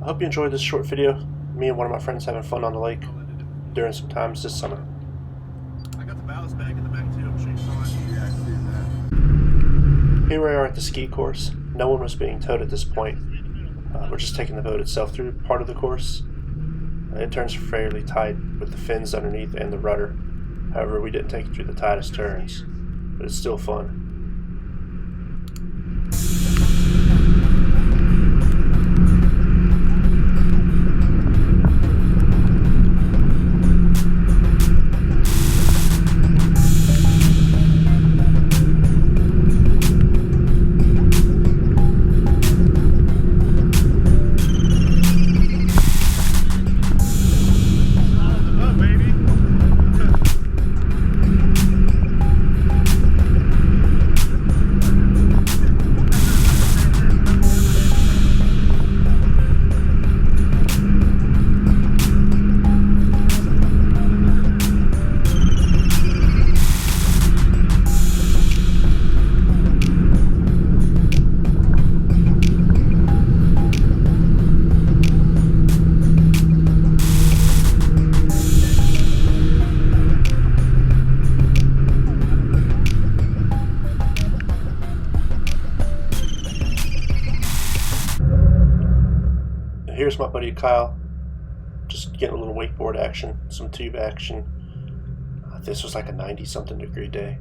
Hope you enjoyed this short video. Me and one of my friends having fun on the lake during some times this summer. I got the ballast bag in the back too. I'm sure you saw it. Yeah, I see that. Here we are at the ski course. No one was being towed at this point. We're just taking the boat itself through part of the course. It turns fairly tight with the fins underneath and the rudder. However, we didn't take it through the tightest turns, but it's still fun. Here's my buddy Kyle, just getting a little wakeboard action, some tube action. This was like a 90-something degree day.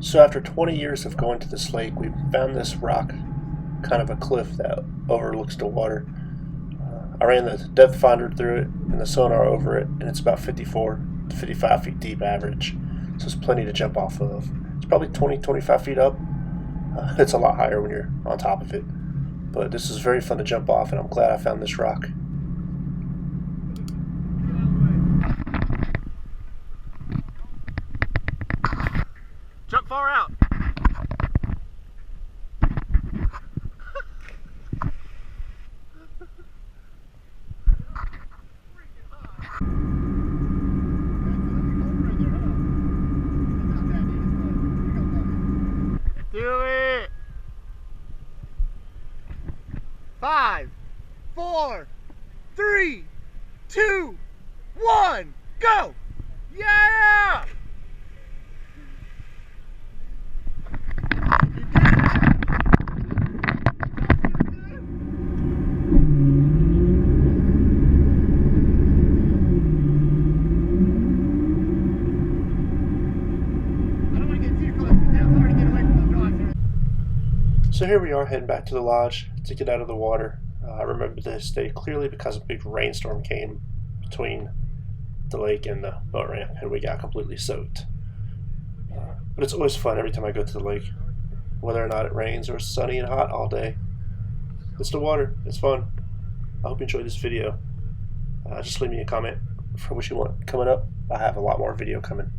So after 20 years of going to this lake, we found this rock, kind of a cliff that overlooks the water. I ran the depth finder through it and the sonar over it, and it's about 54 to 55 feet deep average. So it's plenty to jump off of. It's probably 20-25 feet up. It's a lot higher when you're on top of it. But this is very fun to jump off, and I'm glad I found this rock. Jump far out. Go! Yeah! So here we are heading back to the lodge to get out of the water. I remember this day clearly because a big rainstorm came between the lake and the boat ramp, and we got completely soaked. But it's always fun every time I go to the lake, whether or not it rains or it's sunny and hot all day. It's the water. It's fun. I hope you enjoyed this video. Just leave me a comment for what you want coming up. I have a lot more video coming.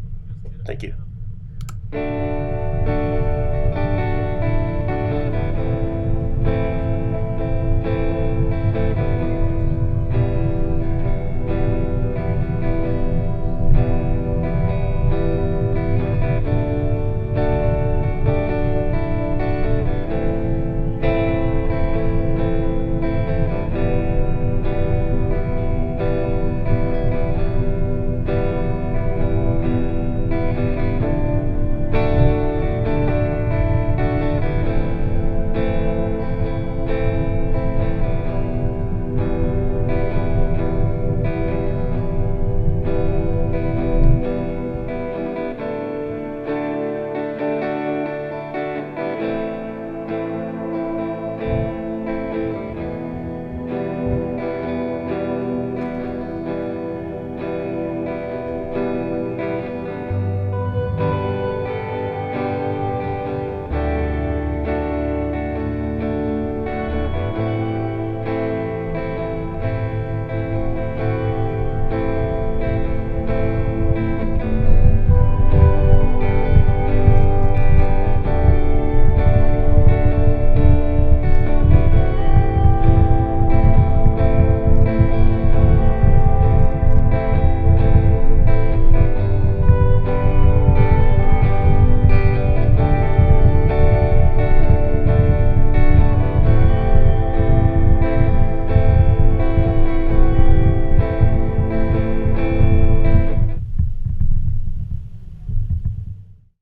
Thank you.